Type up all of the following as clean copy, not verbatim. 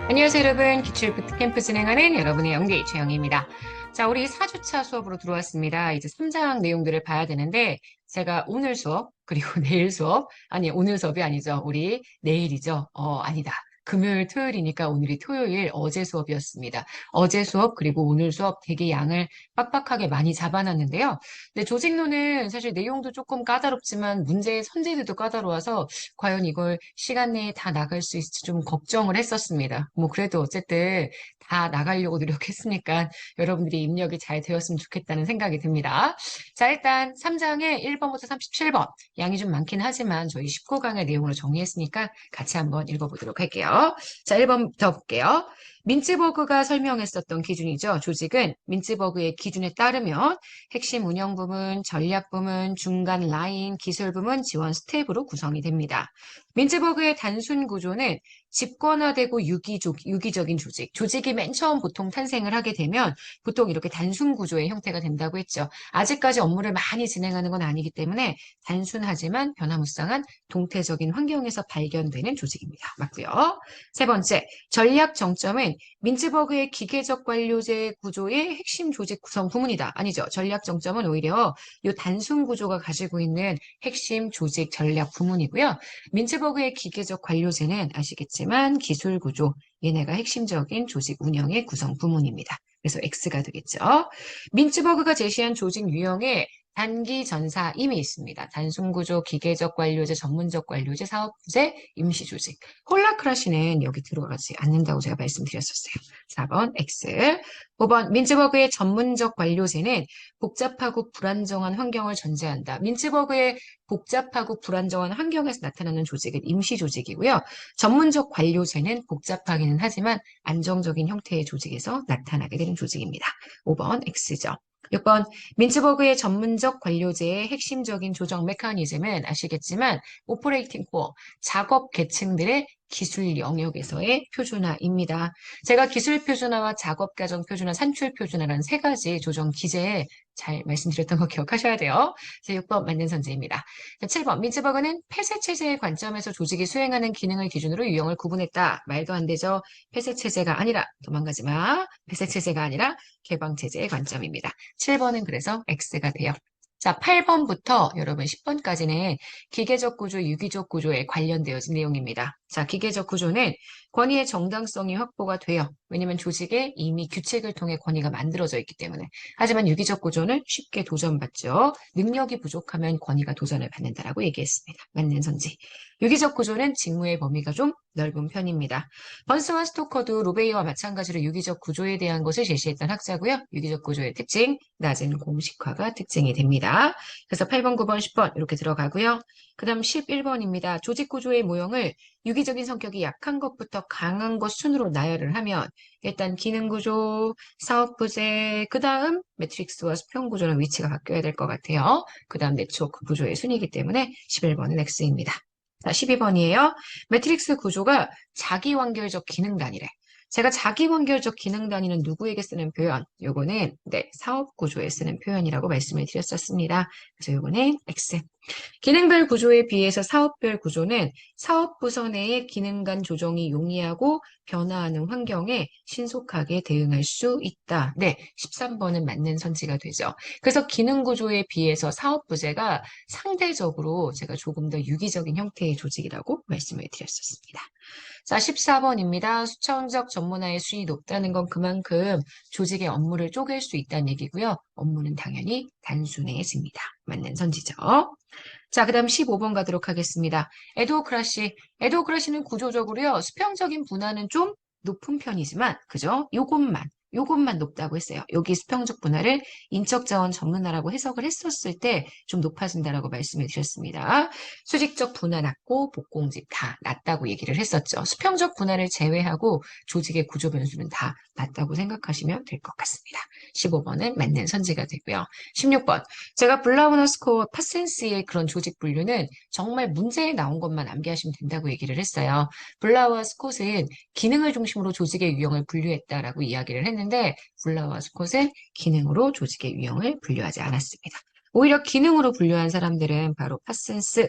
안녕하세요, 여러분. 기출 부트캠프 진행하는 여러분의 영디 최영희입니다. 자, 우리 4주차 수업으로 들어왔습니다. 이제 3장 내용들을 봐야 되는데, 제가 오늘 수업, 그리고 내일 수업, 아니, 오늘 수업이 아니죠. 우리 내일이죠. 아니다. 금요일, 토요일이니까 오늘이 토요일, 어제 수업이었습니다. 어제 수업, 그리고 오늘 수업 되게 양을 빡빡하게 많이 잡아놨는데요. 근데 조직론은 사실 내용도 조금 까다롭지만 문제의 선제들도 까다로워서 과연 이걸 시간 내에 다 나갈 수 있을지 좀 걱정을 했었습니다. 뭐 그래도 어쨌든 다 나가려고 노력했으니까 여러분들이 입력이 잘 되었으면 좋겠다는 생각이 듭니다. 자, 일단 3장의 1번부터 37번. 양이 좀 많긴 하지만 저희 19강의 내용으로 정리했으니까 같이 한번 읽어보도록 할게요. 자, 1번부터 볼게요. 민츠버그가 설명했었던 기준이죠. 조직은 민츠버그의 기준에 따르면 핵심 운영 부문, 전략 부문, 중간 라인, 기술 부문, 지원 스텝으로 구성이 됩니다. 민츠버그의 단순 구조는 집권화되고 유기적인 조직. 조직이 맨 처음 보통 탄생을 하게 되면 보통 이렇게 단순 구조의 형태가 된다고 했죠. 아직까지 업무를 많이 진행하는 건 아니기 때문에 단순하지만 변화무쌍한 동태적인 환경에서 발견되는 조직입니다. 맞고요. 세 번째, 전략 정점은 민츠버그의 기계적 관료제 구조의 핵심 조직 구성 부문이다. 아니죠. 전략 정점은 오히려 이 단순 구조가 가지고 있는 핵심 조직 전략 부문이고요. 민츠버그의 기계적 관료제는 아시겠지만 기술 구조, 얘네가 핵심적인 조직 운영의 구성 부문입니다. 그래서 X가 되겠죠. 민츠버그가 제시한 조직 유형에 단기 전사 이미 있습니다. 단순 구조, 기계적 관료제, 전문적 관료제, 사업부제, 임시 조직. 홀라크라시는 여기 들어가지 않는다고 제가 말씀드렸었어요. 4번 X. 5번 민츠버그의 전문적 관료제는 복잡하고 불안정한 환경을 전제한다. 민츠버그의 복잡하고 불안정한 환경에서 나타나는 조직은 임시 조직이고요. 전문적 관료제는 복잡하기는 하지만 안정적인 형태의 조직에서 나타나게 되는 조직입니다. 5번 X죠. 6번 민츠버그의 전문적 관료제의 핵심적인 조정 메커니즘은 아시겠지만 오퍼레이팅 코어, 작업 계층들의 기술 영역에서의 표준화입니다. 제가 기술 표준화와 작업 과정 표준화, 산출 표준화라는 세 가지 조정 기제에 잘 말씀드렸던 거 기억하셔야 돼요. 제 6번 맞는 선지입니다. 7번 민츠버그는 폐쇄 체제의 관점에서 조직이 수행하는 기능을 기준으로 유형을 구분했다. 말도 안 되죠. 폐쇄 체제가 아니라 도망가지 마. 폐쇄 체제가 아니라 개방 체제의 관점입니다. 7번은 그래서 X가 돼요. 자, 8번부터 여러분 10번까지는 기계적 구조, 유기적 구조에 관련되어진 내용입니다. 자, 기계적 구조는 권위의 정당성이 확보가 돼요. 왜냐하면 조직에 이미 규칙을 통해 권위가 만들어져 있기 때문에. 하지만 유기적 구조는 쉽게 도전받죠. 능력이 부족하면 권위가 도전을 받는다라고 얘기했습니다. 맞는 선지. 유기적 구조는 직무의 범위가 좀 넓은 편입니다. 번스와 스토커도 로베이와 마찬가지로 유기적 구조에 대한 것을 제시했던 학자고요. 유기적 구조의 특징, 낮은 공식화가 특징이 됩니다. 그래서 8번, 9번, 10번 이렇게 들어가고요. 그 다음 11번입니다. 조직 구조의 모형을 유기적인 성격이 약한 것부터 강한 것 순으로 나열을 하면 일단 기능 구조, 사업 부재, 그 다음 매트릭스와 수평 구조는 위치가 바뀌어야 될 것 같아요. 그 다음 네트워크 구조의 순이기 때문에 11번은 X입니다. 자, 12번이에요. 매트릭스 구조가 자기완결적 기능 단위래. 제가 자기완결적 기능 단위는 누구에게 쓰는 표현? 요거는 네, 사업 구조에 쓰는 표현이라고 말씀을 드렸었습니다. 그래서 요거는 X. 기능별 구조에 비해서 사업별 구조는 사업 부서 내의 기능 간 조정이 용이하고 변화하는 환경에 신속하게 대응할 수 있다. 네, 13번은 맞는 선지가 되죠. 그래서 기능 구조에 비해서 사업 부제가 상대적으로 제가 조금 더 유기적인 형태의 조직이라고 말씀을 드렸었습니다. 자, 14번입니다. 수청적 전문화의 수준이 높다는 건 그만큼 조직의 업무를 쪼갤 수 있다는 얘기고요. 업무는 당연히 단순해집니다. 맞는 선지죠. 자, 그 다음 15번 가도록 하겠습니다. 에도크라시. 에도크라시는 구조적으로요, 수평적인 분화는 좀 높은 편이지만, 그죠? 요것만 높다고 했어요. 여기 수평적 분화를 인적자원 전문화라고 해석을 했었을 때 좀 높아진다라고 말씀을 드렸습니다. 수직적 분화 낮고 복공집 다 낮다고 얘기를 했었죠. 수평적 분화를 제외하고 조직의 구조 변수는 다 낮다고 생각하시면 될 것 같습니다. 15번은 맞는 선지가 되고요. 16번. 제가 블라우너 스코어 파센스의 그런 조직 분류는 정말 문제에 나온 것만 암기하시면 된다고 얘기를 했어요. 블라와 스콧은 기능을 중심으로 조직의 유형을 분류했다라고 이야기를 했는데 블라와 스콧은 기능으로 조직의 유형을 분류하지 않았습니다. 오히려 기능으로 분류한 사람들은 바로 파센스,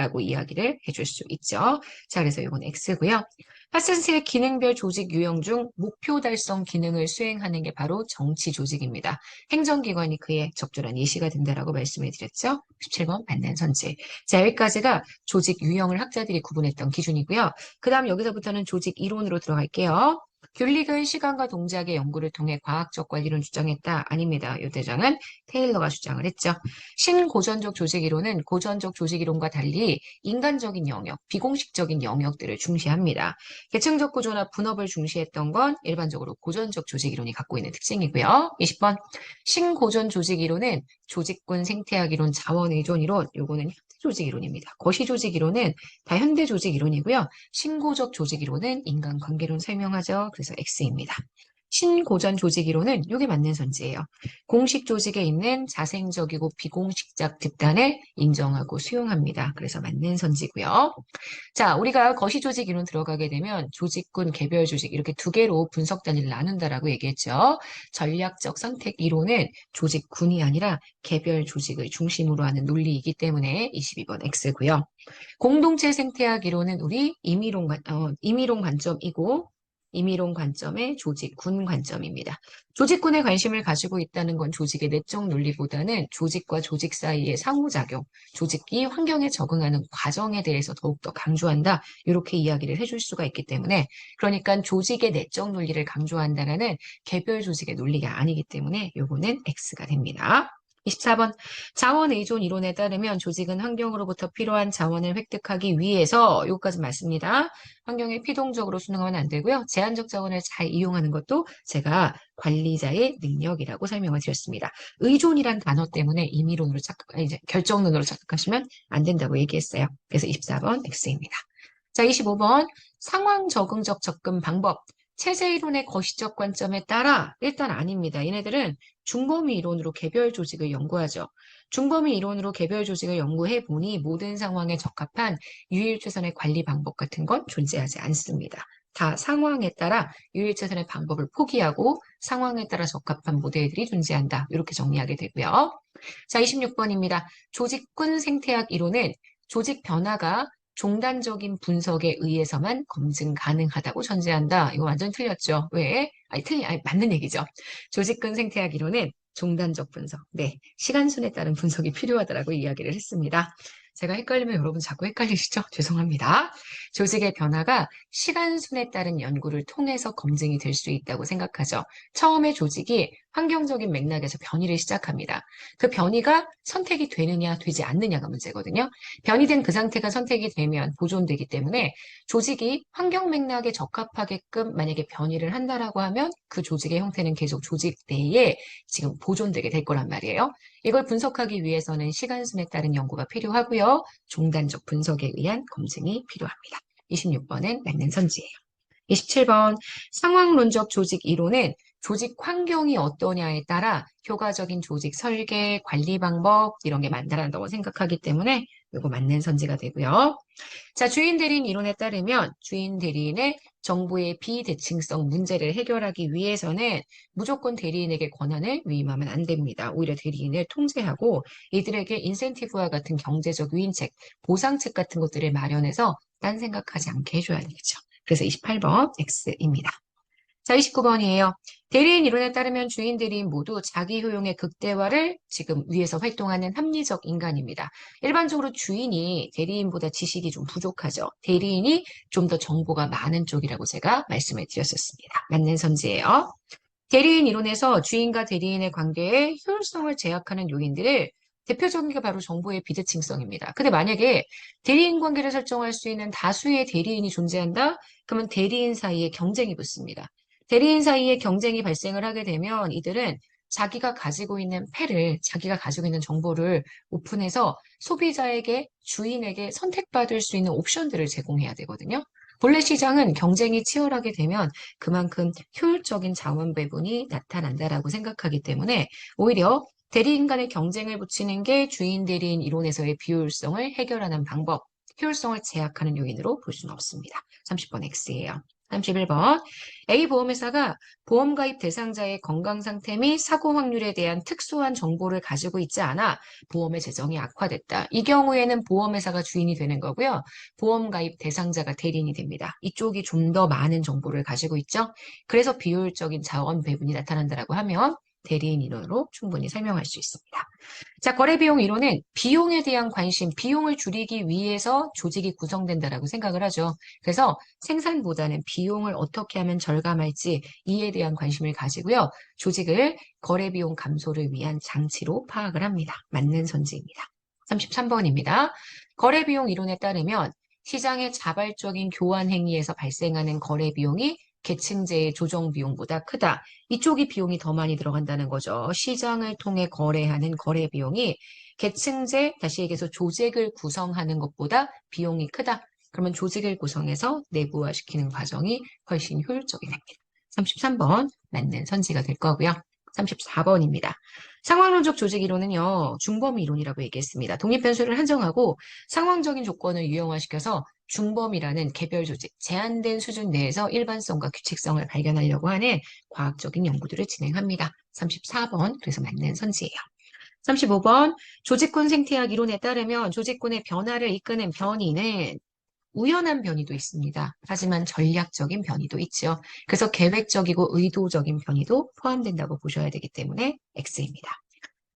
라고 이야기를 해줄 수 있죠. 자, 그래서 이건 X고요. 파슨스의 기능별 조직 유형 중 목표 달성 기능을 수행하는 게 바로 정치 조직입니다. 행정기관이 그에 적절한 예시가 된다라고 말씀을 드렸죠. 17번 만난 선지. 자, 여기까지가 조직 유형을 학자들이 구분했던 기준이고요. 그 다음 여기서부터는 조직 이론으로 들어갈게요. 귤릭은 시간과 동작의 연구를 통해 과학적 관리를 주장했다. 아닙니다. 이 대장은 테일러가 주장을 했죠. 신고전적 조직 이론은 고전적 조직 이론과 달리 인간적인 영역, 비공식적인 영역들을 중시합니다. 계층적 구조나 분업을 중시했던 건 일반적으로 고전적 조직 이론이 갖고 있는 특징이고요. 20번 신고전 조직 이론은 조직군 생태학 이론, 자원 의존 이론, 요거는 현대 조직 이론입니다. 거시 조직 이론은 다 현대 조직 이론이고요. 신고적 조직 이론은 인간 관계론 설명하죠. 그래서 X입니다. 신고전 조직 이론은 이게 맞는 선지예요. 공식 조직에 있는 자생적이고 비공식적 집단을 인정하고 수용합니다. 그래서 맞는 선지고요. 자, 우리가 거시 조직 이론 들어가게 되면 조직군, 개별 조직 이렇게 두 개로 분석 단위를 나눈다라고 얘기했죠. 전략적 선택 이론은 조직군이 아니라 개별 조직을 중심으로 하는 논리이기 때문에 22번 X고요. 공동체 생태학 이론은 우리 임의론 관점이고 임의론 관점의 조직군 관점입니다. 조직군에 관심을 가지고 있다는 건 조직의 내적 논리보다는 조직과 조직 사이의 상호작용, 조직이 환경에 적응하는 과정에 대해서 더욱더 강조한다. 이렇게 이야기를 해줄 수가 있기 때문에 그러니까 조직의 내적 논리를 강조한다는 개별 조직의 논리가 아니기 때문에 요거는 X가 됩니다. 24번 자원 의존 이론에 따르면 조직은 환경으로부터 필요한 자원을 획득하기 위해서 요거까지 맞습니다. 환경에 피동적으로 수능하면 안 되고요. 제한적 자원을 잘 이용하는 것도 제가 관리자의 능력이라고 설명을 드렸습니다. 의존이란 단어 때문에 임의론으로 이제 결정론으로 착각하시면 안 된다고 얘기했어요. 그래서 24번 X입니다. 자, 25번 상황 적응적 접근 방법. 체제 이론의 거시적 관점에 따라 일단 아닙니다. 얘네들은 중범위 이론으로 개별 조직을 연구하죠. 중범위 이론으로 개별 조직을 연구해 보니 모든 상황에 적합한 유일 최선의 관리 방법 같은 건 존재하지 않습니다. 다 상황에 따라 유일 최선의 방법을 포기하고 상황에 따라 적합한 모델들이 존재한다. 이렇게 정리하게 되고요. 자, 26번입니다. 조직군 생태학 이론은 조직 변화가 종단적인 분석에 의해서만 검증 가능하다고 전제한다. 이거 완전 틀렸죠. 왜? 아니, 맞는 얘기죠. 조직군 생태학 이론은 종단적 분석, 네, 시간순에 따른 분석이 필요하다라고 이야기를 했습니다. 제가 헷갈리면 여러분 자꾸 헷갈리시죠? 죄송합니다. 조직의 변화가 시간순에 따른 연구를 통해서 검증이 될 수 있다고 생각하죠. 처음에 조직이 환경적인 맥락에서 변이를 시작합니다. 그 변이가 선택이 되느냐, 되지 않느냐가 문제거든요. 변이된 그 상태가 선택이 되면 보존되기 때문에 조직이 환경 맥락에 적합하게끔 만약에 변이를 한다라고 하면 그 조직의 형태는 계속 조직 내에 지금 보존되게 될 거란 말이에요. 이걸 분석하기 위해서는 시간순에 따른 연구가 필요하고요. 종단적 분석에 의한 검증이 필요합니다. 26번은 맞는 선지예요. 27번 상황론적 조직 이론은 조직 환경이 어떠냐에 따라 효과적인 조직 설계, 관리 방법 이런 게 만들어낸다고 생각하기 때문에 이거 맞는 선지가 되고요. 자, 주인 대리인 이론에 따르면 주인 대리인의 정부의 비대칭성 문제를 해결하기 위해서는 무조건 대리인에게 권한을 위임하면 안 됩니다. 오히려 대리인을 통제하고 이들에게 인센티브와 같은 경제적 유인책, 보상책 같은 것들을 마련해서 딴 생각하지 않게 해줘야 되겠죠. 그래서 28번 X입니다. 자, 29번이에요. 대리인 이론에 따르면 주인 대리인 모두 자기 효용의 극대화를 지금 위해서 활동하는 합리적 인간입니다. 일반적으로 주인이 대리인보다 지식이 좀 부족하죠. 대리인이 좀 더 정보가 많은 쪽이라고 제가 말씀을 드렸었습니다. 맞는 선지예요. 대리인 이론에서 주인과 대리인의 관계의 효율성을 제약하는 요인들을 대표적인 게 바로 정보의 비대칭성입니다. 근데 만약에 대리인 관계를 설정할 수 있는 다수의 대리인이 존재한다? 그러면 대리인 사이에 경쟁이 붙습니다. 대리인 사이에 경쟁이 발생을 하게 되면 이들은 자기가 가지고 있는 패를, 자기가 가지고 있는 정보를 오픈해서 소비자에게, 주인에게 선택받을 수 있는 옵션들을 제공해야 되거든요. 본래 시장은 경쟁이 치열하게 되면 그만큼 효율적인 자원 배분이 나타난다라고 생각하기 때문에 오히려 대리인 간의 경쟁을 붙이는 게 주인 대리인 이론에서의 비효율성을 해결하는 방법, 효율성을 제약하는 요인으로 볼 수는 없습니다. 30번 X예요. 31번. A 보험회사가 보험 가입 대상자의 건강 상태 및 사고 확률에 대한 특수한 정보를 가지고 있지 않아 보험의 재정이 악화됐다. 이 경우에는 보험회사가 주인이 되는 거고요. 보험 가입 대상자가 대리인이 됩니다. 이쪽이 좀 더 많은 정보를 가지고 있죠. 그래서 비효율적인 자원 배분이 나타난다라고 하면 대리인 이론으로 충분히 설명할 수 있습니다. 자, 거래비용 이론은 비용에 대한 관심, 비용을 줄이기 위해서 조직이 구성된다라고 생각을 하죠. 그래서 생산보다는 비용을 어떻게 하면 절감할지 이에 대한 관심을 가지고요. 조직을 거래비용 감소를 위한 장치로 파악을 합니다. 맞는 선지입니다. 33번입니다. 거래비용 이론에 따르면 시장의 자발적인 교환 행위에서 발생하는 거래비용이 계층제의 조정 비용보다 크다. 이쪽이 비용이 더 많이 들어간다는 거죠. 시장을 통해 거래하는 거래 비용이 계층제, 다시 얘기해서 조직을 구성하는 것보다 비용이 크다. 그러면 조직을 구성해서 내부화시키는 과정이 훨씬 효율적이 됩니다. 33번 맞는 선지가 될 거고요. 34번입니다. 상황론적 조직 이론은요, 중범위 이론이라고 얘기했습니다. 독립변수를 한정하고 상황적인 조건을 유형화시켜서 중범위라는 개별 조직, 제한된 수준 내에서 일반성과 규칙성을 발견하려고 하는 과학적인 연구들을 진행합니다. 34번, 그래서 맞는 선지예요. 35번, 조직군 생태학 이론에 따르면 조직군의 변화를 이끄는 변이는 우연한 변이도 있습니다. 하지만 전략적인 변이도 있죠. 그래서 계획적이고 의도적인 변이도 포함된다고 보셔야 되기 때문에 X입니다.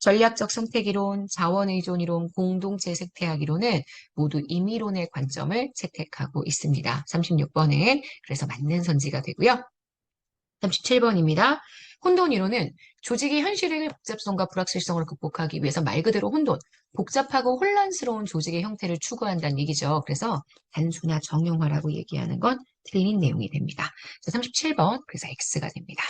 전략적 선택이론, 자원의존이론, 공동체 생태학 이론은 모두 임의론의 관점을 채택하고 있습니다. 36번은 그래서 맞는 선지가 되고요. 37번입니다. 혼돈 이론은 조직이 현실의 복잡성과 불확실성을 극복하기 위해서 말 그대로 혼돈, 복잡하고 혼란스러운 조직의 형태를 추구한다는 얘기죠. 그래서 단순화, 정형화라고 얘기하는 건 틀린 내용이 됩니다. 자, 37번, 그래서 X가 됩니다.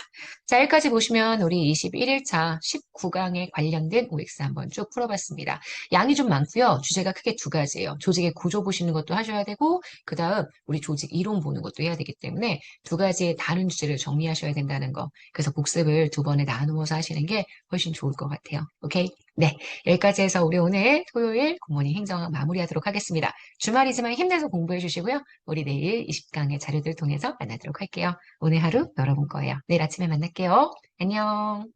자, 여기까지 보시면 우리 21일차 19강에 관련된 OX 한번 쭉 풀어봤습니다. 양이 좀 많고요. 주제가 크게 두 가지예요. 조직의 구조 보시는 것도 하셔야 되고, 그 다음 우리 조직 이론 보는 것도 해야 되기 때문에 두 가지의 다른 주제를 정리하셔야 된다는 거. 그래서 복습을 두 번에 나누어서 하시는 게 훨씬 좋을 것 같아요. 오케이? 네. 여기까지 해서 우리 오늘 토요일 굿모닝 행정학 마무리하도록 하겠습니다. 주말이지만 힘내서 공부해 주시고요. 우리 내일 20강의 자료들 통해서 만나도록 할게요. 오늘 하루 여러분 거예요. 내일 아침에 만날게요. 안녕.